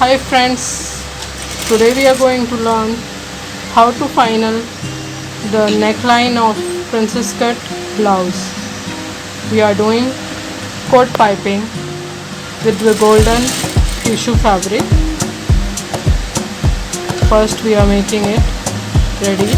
Hi friends, today we are going to learn how to final the neckline of princess cut blouse. We are doing coat piping with the golden tissue fabric. First we are making it ready.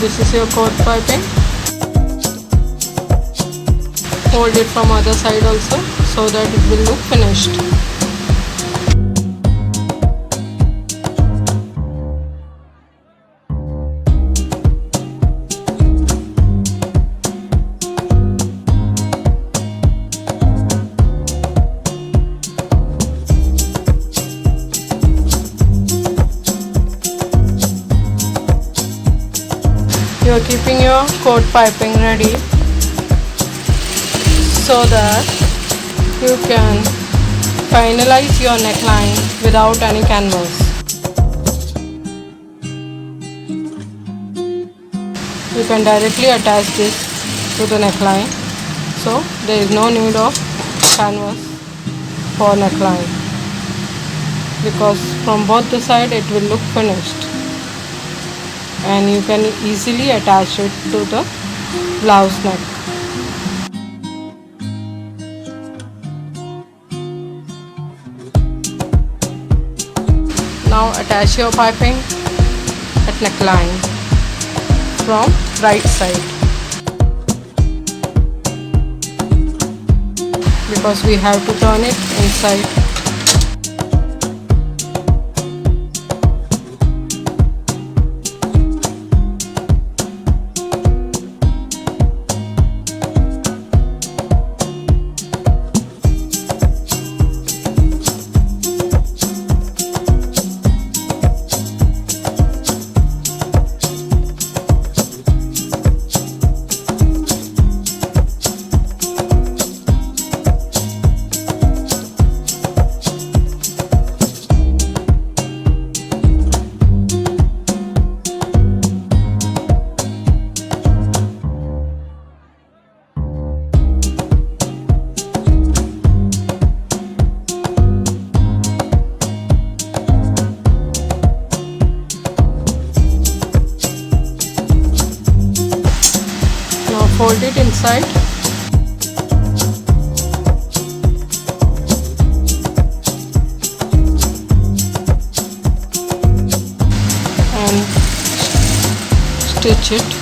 This is your coat piping. Hold it from other side also so that it will look finished. You are keeping your coat piping ready so that you can finalize your neckline without any canvas. You can directly attach this to the neckline, so there is no need of canvas for neckline, because from both the side it will look finished and you can easily attach it to the blouse neck. Now attach your piping at neckline from right side, because we have to turn it inside. Fold it inside and stitch it.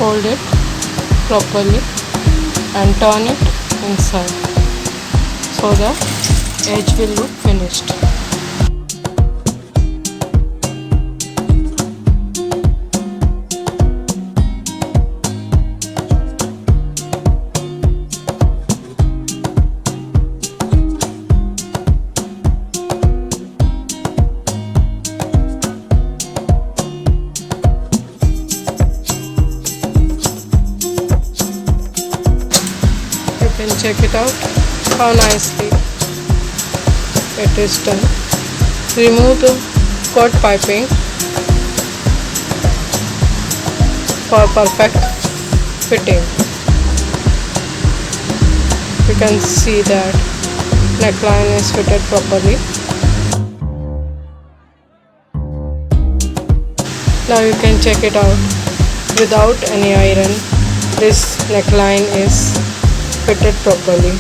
Fold it properly and turn it inside so the edge will look finished. Check it out how nicely it is done. Remove the coat piping for perfect fitting. You can see that neckline is fitted properly. Now you can check it out without any iron. This neckline is fitted properly.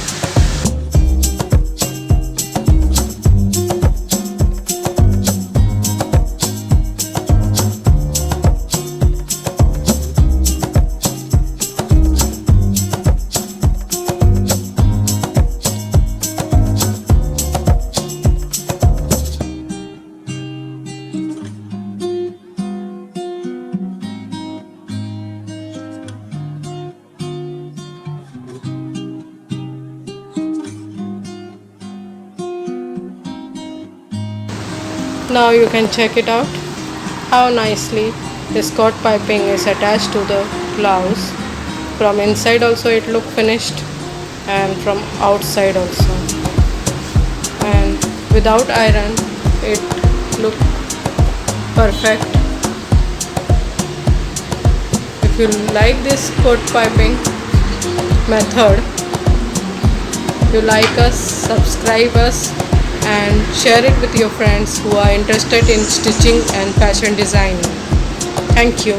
Now you can check it out how nicely this cord piping is attached to the blouse. From inside also it look finished and from outside also, and without iron it look perfect. If you like this cord piping method, you like us, subscribe us and share it with your friends who are interested in stitching and fashion designing. Thank you.